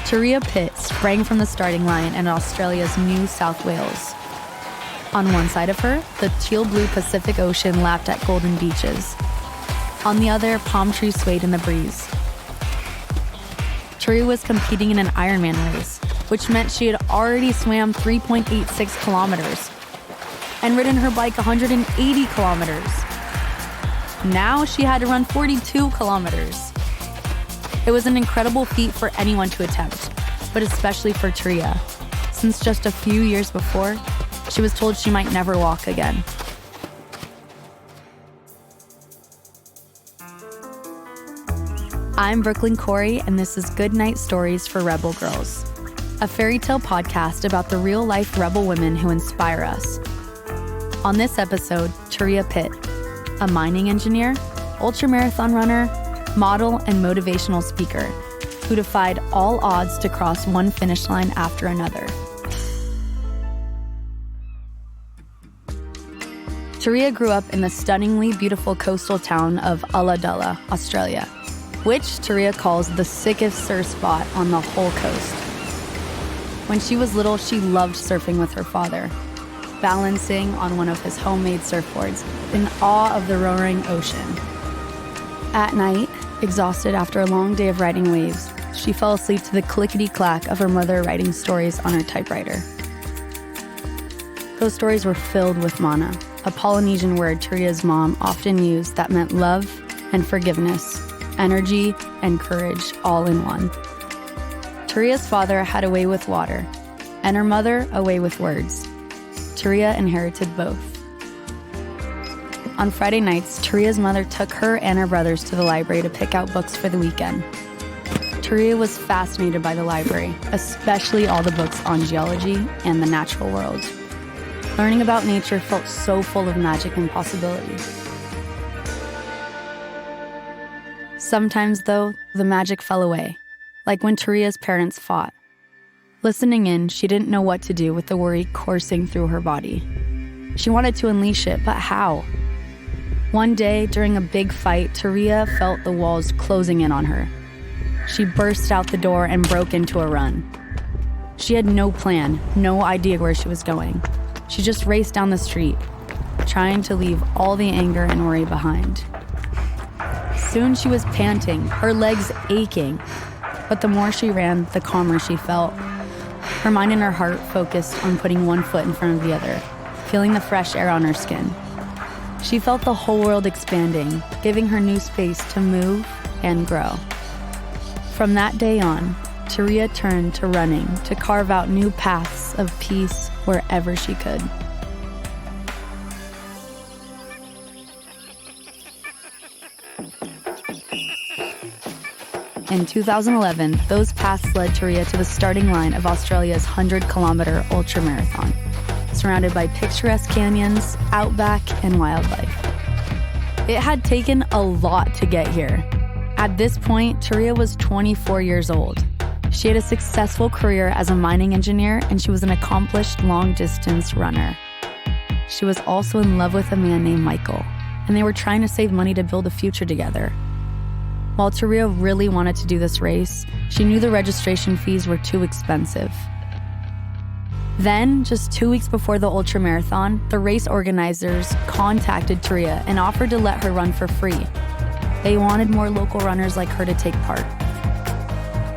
Turia Pitt sprang from the starting line in Australia's New South Wales. On one side of her, the teal-blue Pacific Ocean lapped at golden beaches. On the other, palm trees swayed in the breeze. Turia was competing in an Ironman race, which meant she had already swam 3.86 kilometers and ridden her bike 180 kilometers. Now she had to run 42 kilometers. It was an incredible feat for anyone to attempt, but especially for Turia, since just a few years before, she was told she might never walk again. I'm Brooklinn Khoury, and this is Good Night Stories for Rebel Girls, a fairy tale podcast about the real-life rebel women who inspire us. On this episode, Turia Pitt, a mining engineer, ultramarathon runner, model, and motivational speaker who defied all odds to cross one finish line after another. Turia grew up in the stunningly beautiful coastal town of Ulladulla, Australia, which Turia calls the sickest surf spot on the whole coast. When she was little, she loved surfing with her father, balancing on one of his homemade surfboards in awe of the roaring ocean. At night, exhausted after a long day of riding waves, she fell asleep to the clickety-clack of her mother writing stories on her typewriter. Those stories were filled with mana, a Polynesian word Turia's mom often used that meant love and forgiveness, energy and courage all in one. Turia's father had a way with water, and her mother a way with words. Turia inherited both. On Friday nights, Turia's mother took her and her brothers to the library to pick out books for the weekend. Turia was fascinated by the library, especially all the books on geology and the natural world. Learning about nature felt so full of magic and possibility. Sometimes, though, the magic fell away, like when Turia's parents fought. Listening in, she didn't know what to do with the worry coursing through her body. She wanted to unleash it, but how? One day, during a big fight, Turia felt the walls closing in on her. She burst out the door and broke into a run. She had no plan, no idea where she was going. She just raced down the street, trying to leave all the anger and worry behind. Soon she was panting, her legs aching. But the more she ran, the calmer she felt. Her mind and her heart focused on putting one foot in front of the other, feeling the fresh air on her skin. She felt the whole world expanding, giving her new space to move and grow. From that day on, Turia turned to running to carve out new paths of peace wherever she could. In 2011, those paths led Turia to the starting line of Australia's 100-kilometer ultramarathon, surrounded by picturesque canyons, outback, and wildlife. It had taken a lot to get here. At this point, Turia was 24 years old. She had a successful career as a mining engineer, and she was an accomplished long-distance runner. She was also in love with a man named Michael, and they were trying to save money to build a future together. While Turia really wanted to do this race, she knew the registration fees were too expensive. Then, just 2 weeks before the ultramarathon, the race organizers contacted Turia and offered to let her run for free. They wanted more local runners like her to take part.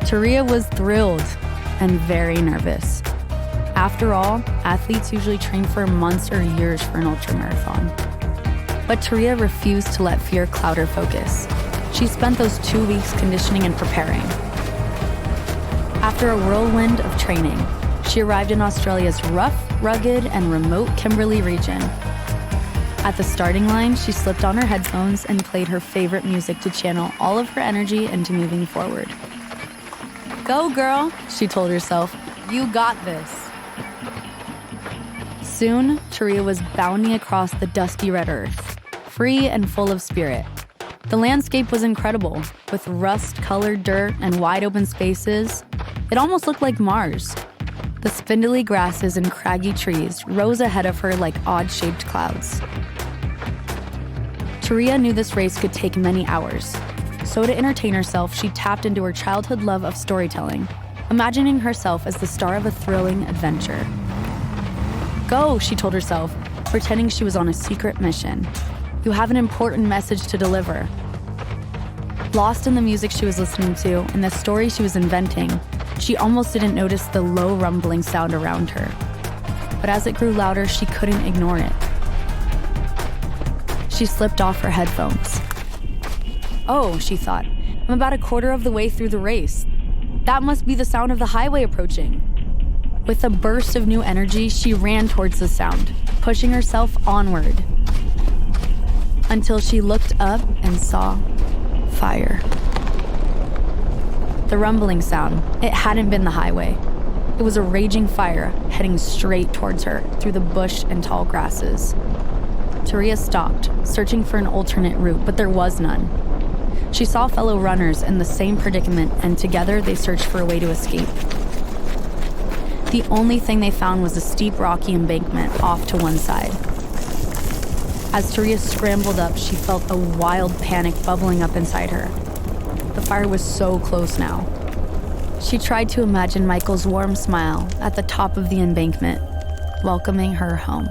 Turia was thrilled and very nervous. After all, athletes usually train for months or years for an ultramarathon. But Turia refused to let fear cloud her focus. She spent those 2 weeks conditioning and preparing. After a whirlwind of training, she arrived in Australia's rough, rugged, and remote Kimberley region. At the starting line, she slipped on her headphones and played her favorite music to channel all of her energy into moving forward. "Go, girl," she told herself. "You got this." Soon, Turia was bounding across the dusty red earth, free and full of spirit. The landscape was incredible, with rust-colored dirt and wide-open spaces. It almost looked like Mars. The spindly grasses and craggy trees rose ahead of her like odd-shaped clouds. Turia knew this race could take many hours. So to entertain herself, she tapped into her childhood love of storytelling, imagining herself as the star of a thrilling adventure. Go, she told herself, pretending she was on a secret mission. You have an important message to deliver. Lost in the music she was listening to and the story she was inventing, she almost didn't notice the low rumbling sound around her. But as it grew louder, she couldn't ignore it. She slipped off her headphones. Oh, she thought, I'm about a quarter of the way through the race. That must be the sound of the highway approaching. With a burst of new energy, she ran towards the sound, pushing herself onward, until she looked up and saw fire. The rumbling sound, it hadn't been the highway. It was a raging fire heading straight towards her through the bush and tall grasses. Turia stopped, searching for an alternate route, but there was none. She saw fellow runners in the same predicament, and together they searched for a way to escape. The only thing they found was a steep, rocky embankment off to one side. As Turia scrambled up, she felt a wild panic bubbling up inside her. The fire was so close now. She tried to imagine Michael's warm smile at the top of the embankment, welcoming her home.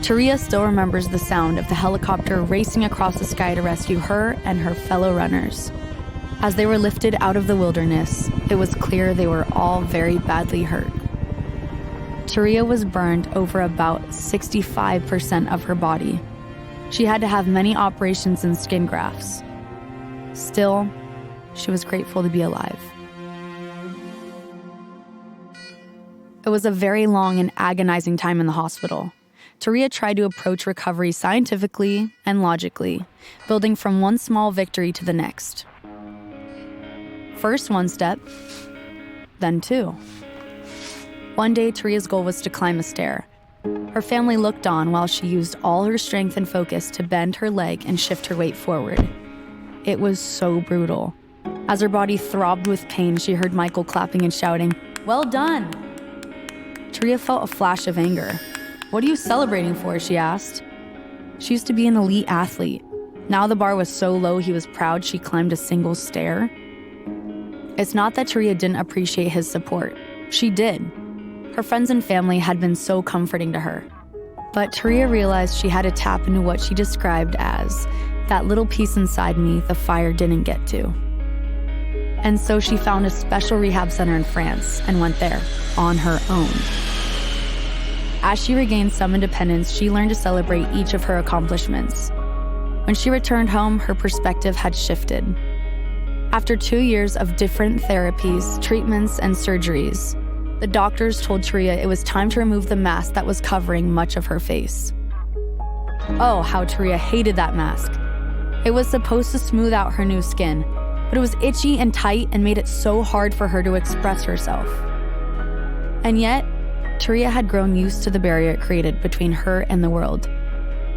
Turia still remembers the sound of the helicopter racing across the sky to rescue her and her fellow runners. As they were lifted out of the wilderness, it was clear they were all very badly hurt. Turia was burned over about 65% of her body. She had to have many operations and skin grafts. Still, she was grateful to be alive. It was a very long and agonizing time in the hospital. Turia tried to approach recovery scientifically and logically, building from one small victory to the next. First one step, then two. One day, Turia's goal was to climb a stair. Her family looked on while she used all her strength and focus to bend her leg and shift her weight forward. It was so brutal. As her body throbbed with pain, she heard Michael clapping and shouting, "Well done!" Turia felt a flash of anger. "What are you celebrating for?" she asked. She used to be an elite athlete. Now the bar was so low he was proud she climbed a single stair. It's not that Turia didn't appreciate his support. She did. Her friends and family had been so comforting to her. But Turia realized she had to tap into what she described as that little piece inside me the fire didn't get to. And so she found a special rehab center in France and went there on her own. As she regained some independence, she learned to celebrate each of her accomplishments. When she returned home, her perspective had shifted. After 2 years of different therapies, treatments, and surgeries, the doctors told Turia it was time to remove the mask that was covering much of her face. Oh, how Turia hated that mask. It was supposed to smooth out her new skin, but it was itchy and tight and made it so hard for her to express herself. And yet, Turia had grown used to the barrier it created between her and the world.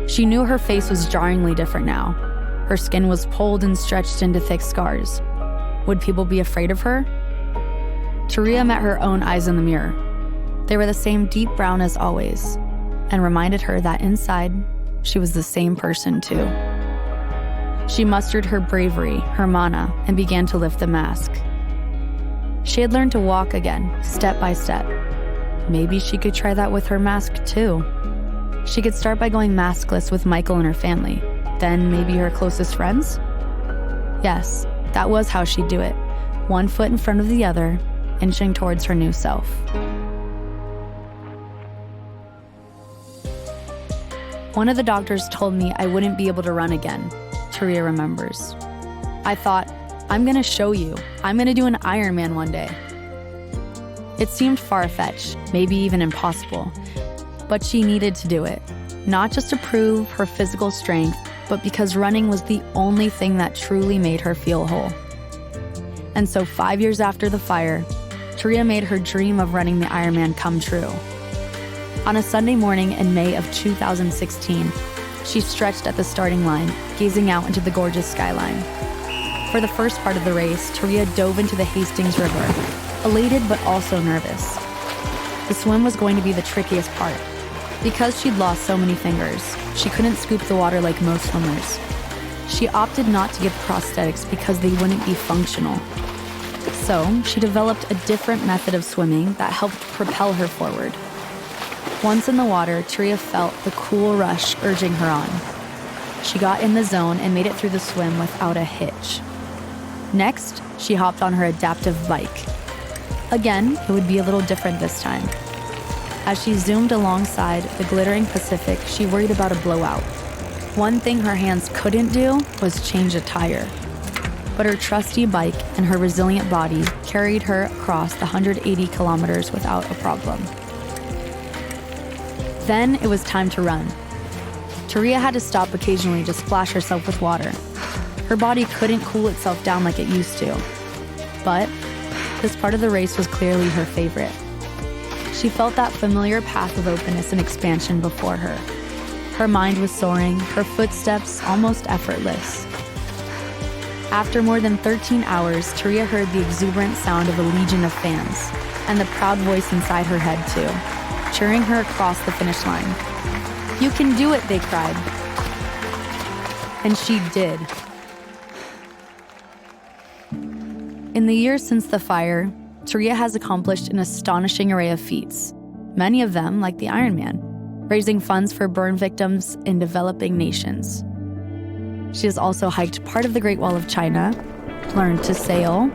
She knew her face was jarringly different now. Her skin was pulled and stretched into thick scars. Would people be afraid of her? Turia met her own eyes in the mirror. They were the same deep brown as always, and reminded her that inside, she was the same person too. She mustered her bravery, her mana, and began to lift the mask. She had learned to walk again, step by step. Maybe she could try that with her mask too. She could start by going maskless with Michael and her family, then maybe her closest friends? Yes, that was how she'd do it, one foot in front of the other, inching towards her new self. One of the doctors told me I wouldn't be able to run again, Turia remembers. I thought, I'm gonna show you. I'm gonna do an Ironman one day. It seemed far-fetched, maybe even impossible, but she needed to do it, not just to prove her physical strength, but because running was the only thing that truly made her feel whole. And so 5 years after the fire, Turia made her dream of running the Ironman come true. On a Sunday morning in May of 2016, she stretched at the starting line, gazing out into the gorgeous skyline. For the first part of the race, Turia dove into the Hastings River, elated but also nervous. The swim was going to be the trickiest part. Because she'd lost so many fingers, she couldn't scoop the water like most swimmers. she opted not to get prosthetics because they wouldn't be functional. So she developed a different method of swimming that helped propel her forward. Once in the water, Turia felt the cool rush urging her on. She got in the zone and made it through the swim without a hitch. Next, she hopped on her adaptive bike. Again, it would be a little different this time. As she zoomed alongside the glittering Pacific, she worried about a blowout. One thing her hands couldn't do was change a tire. But her trusty bike and her resilient body carried her across the 180 kilometers without a problem. Then it was time to run. Turia had to stop occasionally to splash herself with water. Her body couldn't cool itself down like it used to. But this part of the race was clearly her favorite. She felt that familiar path of openness and expansion before her. Her mind was soaring, her footsteps almost effortless. After more than 13 hours, Turia heard the exuberant sound of a legion of fans, and the proud voice inside her head too, cheering her across the finish line. "You can do it," they cried. And she did. In the years since the fire, Turia has accomplished an astonishing array of feats, many of them like the Ironman, raising funds for burn victims in developing nations. She has also hiked part of the Great Wall of China, learned to sail,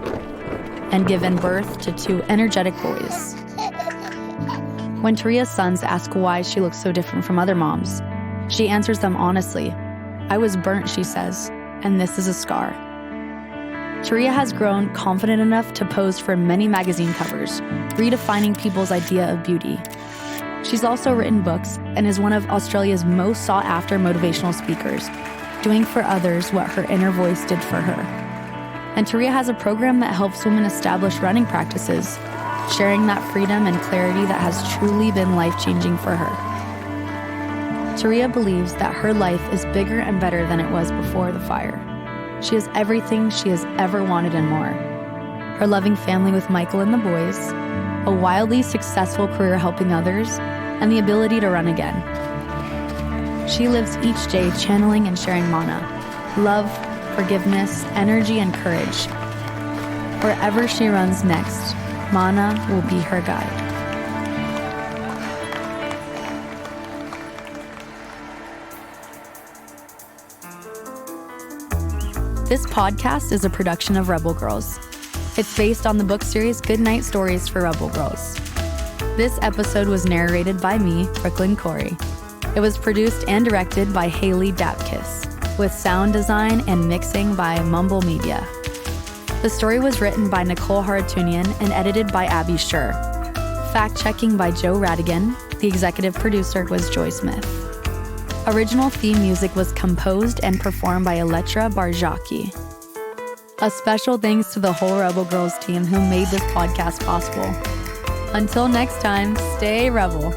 and given birth to 2 energetic boys. When Turia's sons ask why she looks so different from other moms, she answers them honestly. "I was burnt," she says, "and this is a scar." Turia has grown confident enough to pose for many magazine covers, redefining people's idea of beauty. She's also written books and is one of Australia's most sought-after motivational speakers, doing for others what her inner voice did for her. And Turia has a program that helps women establish running practices, sharing that freedom and clarity that has truly been life-changing for her. Turia believes that her life is bigger and better than it was before the fire. She has everything she has ever wanted and more. Her loving family with Michael and the boys, a wildly successful career helping others, and the ability to run again. She lives each day channeling and sharing mana, love, forgiveness, energy, and courage. Wherever she runs next, mana will be her guide. This podcast is a production of Rebel Girls. It's based on the book series Goodnight Stories for Rebel Girls. This episode was narrated by me, Brooklinn Khoury. It was produced and directed by Haley Dapkus, with sound design and mixing by Mumble Media. The story was written by Nicole Haroutunian and edited by Abby Sher. Fact-checking by Joe Rhatigan. The executive producer was Joy Smith. Original theme music was composed and performed by Elettra Bargiacchi. A special thanks to the whole Rebel Girls team who made this podcast possible. Until next time, stay Rebel.